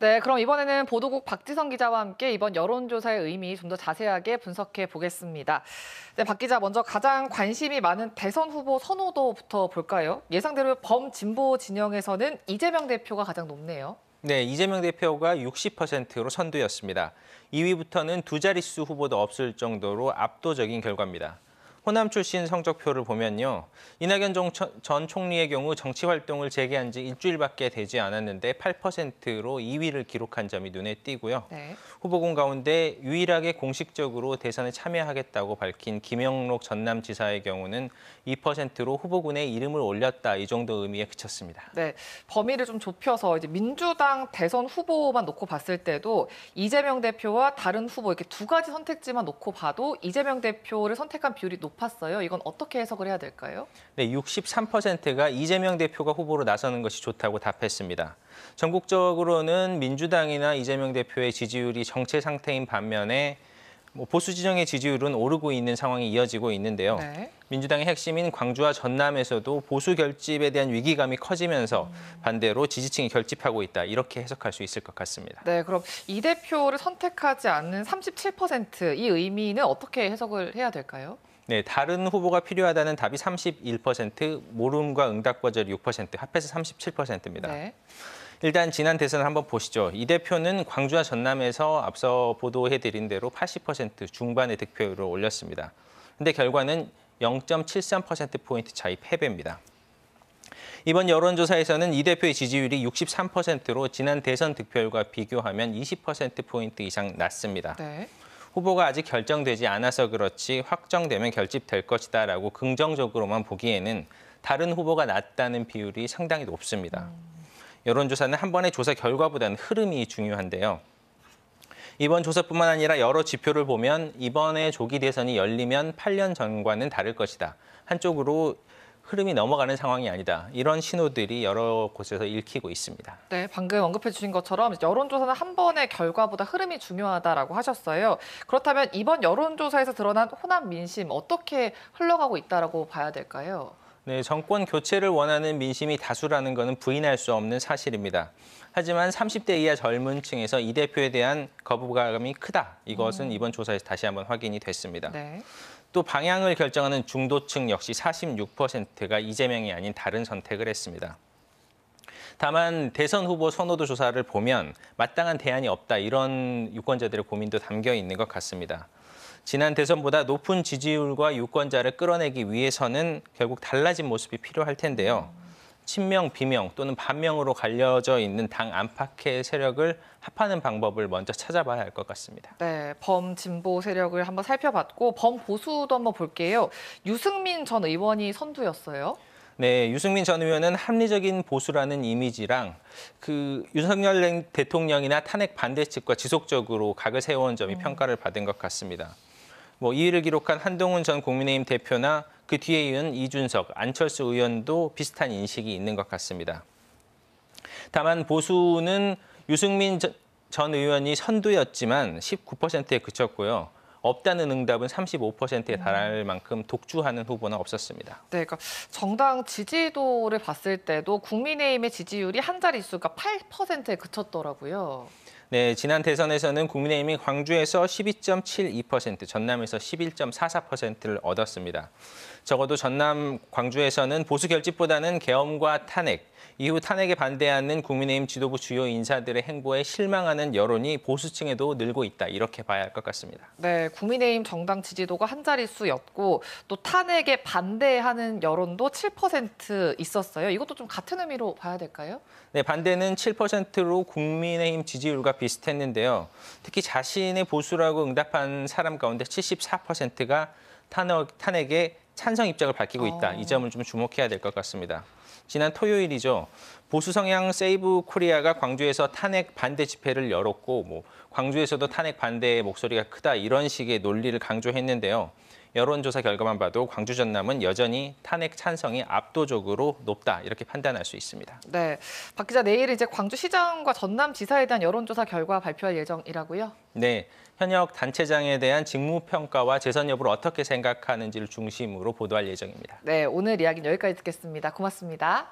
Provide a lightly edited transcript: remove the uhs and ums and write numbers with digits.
네, 그럼 이번에는 보도국 박지성 기자와 함께 이번 여론조사의 의미 좀 더 자세하게 분석해 보겠습니다. 네, 박 기자, 먼저 가장 관심이 많은 대선 후보 선호도부터 볼까요? 예상대로 범진보 진영에서는 이재명 대표가 가장 높네요. 네, 이재명 대표가 60%로 선두였습니다. 2위부터는 두 자릿수 후보도 없을 정도로 압도적인 결과입니다. 호남 출신 성적표를 보면요. 이낙연 전 총리의 경우 정치 활동을 재개한 지 일주일밖에 되지 않았는데 8%로 2위를 기록한 점이 눈에 띄고요. 네. 후보군 가운데 유일하게 공식적으로 대선에 참여하겠다고 밝힌 김영록 전남지사의 경우는 2%로 후보군에 이름을 올렸다. 이 정도 의미에 그쳤습니다. 네, 범위를 좀 좁혀서 이제 민주당 대선 후보만 놓고 봤을 때도 이재명 대표와 다른 후보 이렇게 두 가지 선택지만 놓고 봐도 이재명 대표를 선택한 비율이 높았어요. 이건 어떻게 해석을 해야 될까요? 네, 63%가 이재명 대표가 후보로 나서는 것이 좋다고 답했습니다. 전국적으로는 민주당이나 이재명 대표의 지지율이 정체 상태인 반면에 보수 진영의 지지율은 오르고 있는 상황이 이어지고 있는데요. 네. 민주당의 핵심인 광주와 전남에서도 보수 결집에 대한 위기감이 커지면서 반대로 지지층이 결집하고 있다. 이렇게 해석할 수 있을 것 같습니다. 네, 그럼 이 대표를 선택하지 않는 37%, 이 의미는 어떻게 해석을 해야 될까요? 네, 다른 후보가 필요하다는 답이 31%, 모름과 응답 거절이 6%, 합해서 37%입니다. 네. 일단 지난 대선을 한번 보시죠. 이 대표는 광주와 전남에서 앞서 보도해드린 대로 80% 중반의 득표율을 올렸습니다. 근데 결과는 0.73%포인트 차이 패배입니다. 이번 여론조사에서는 이 대표의 지지율이 63%로 지난 대선 득표율과 비교하면 20%포인트 이상 낮습니다. 네. 후보가 아직 결정되지 않아서 그렇지 확정되면 결집될 것이다라고 긍정적으로만 보기에는 다른 후보가 낮다는 비율이 상당히 높습니다. 여론조사는 한 번의 조사 결과보다는 흐름이 중요한데요. 이번 조사뿐만 아니라 여러 지표를 보면 이번에 조기 대선이 열리면 8년 전과는 다를 것이다. 한쪽으로 흐름이 넘어가는 상황이 아니다. 이런 신호들이 여러 곳에서 읽히고 있습니다. 네, 방금 언급해 주신 것처럼 여론조사는 한 번의 결과보다 흐름이 중요하다라고 하셨어요. 그렇다면 이번 여론조사에서 드러난 호남 민심 어떻게 흘러가고 있다라고 봐야 될까요? 네, 정권 교체를 원하는 민심이 다수라는 것은 부인할 수 없는 사실입니다. 하지만 30대 이하 젊은 층에서 이 대표에 대한 거부감이 크다. 이것은 이번 조사에서 다시 한번 확인이 됐습니다. 네. 또 방향을 결정하는 중도층 역시 46%가 이재명이 아닌 다른 선택을 했습니다. 다만 대선 후보 선호도 조사를 보면 마땅한 대안이 없다. 이런 유권자들의 고민도 담겨 있는 것 같습니다. 지난 대선보다 높은 지지율과 유권자를 끌어내기 위해서는 결국 달라진 모습이 필요할 텐데요. 친명, 비명 또는 반명으로 갈려져 있는 당 안팎의 세력을 합하는 방법을 먼저 찾아봐야 할 것 같습니다. 네, 범진보 세력을 한번 살펴봤고 범보수도 한번 볼게요. 유승민 전 의원이 선두였어요. 네, 유승민 전 의원은 합리적인 보수라는 이미지랑 윤석열 대통령이나 탄핵 반대 측과 지속적으로 각을 세워온 점이 평가를 받은 것 같습니다. 2위를 기록한 한동훈 전 국민의힘 대표나 그 뒤에 이은 이준석, 안철수 의원도 비슷한 인식이 있는 것 같습니다. 다만 보수는 유승민 전 의원이 선두였지만 19%에 그쳤고요. 없다는 응답은 35%에 달할 만큼 독주하는 후보는 없었습니다. 네, 그러니까 정당 지지도를 봤을 때도 국민의힘의 지지율이 한 자릿수가 8%에 그쳤더라고요. 네, 지난 대선에서는 국민의힘이 광주에서 12.72%, 전남에서 11.44%를 얻었습니다. 적어도 전남, 광주에서는 보수 결집보다는 계엄과 탄핵, 이후 탄핵에 반대하는 국민의힘 지도부 주요 인사들의 행보에 실망하는 여론이 보수층에도 늘고 있다. 이렇게 봐야 할 것 같습니다. 네, 국민의힘 정당 지지도가 한 자릿수였고 또 탄핵에 반대하는 여론도 7% 있었어요. 이것도 좀 같은 의미로 봐야 될까요? 네, 반대는 7%로 국민의힘 지지율과 비슷했는데요. 특히 자신의 보수라고 응답한 사람 가운데 74%가 탄핵에 찬성 입장을 밝히고 있다. 이 점을 좀 주목해야 될 것 같습니다. 지난 토요일이죠. 보수 성향 세이브 코리아가 광주에서 탄핵 반대 집회를 열었고 광주에서도 탄핵 반대의 목소리가 크다. 이런 식의 논리를 강조했는데요. 여론조사 결과만 봐도 광주 전남은 여전히 탄핵 찬성이 압도적으로 높다. 이렇게 판단할 수 있습니다. 네, 박 기자, 내일은 이제 광주시장과 전남지사에 대한 여론조사 결과 발표할 예정이라고요? 네, 현역 단체장에 대한 직무평가와 재선 여부를 어떻게 생각하는지를 중심으로 보도할 예정입니다. 네, 오늘 이야기는 여기까지 듣겠습니다. 고맙습니다.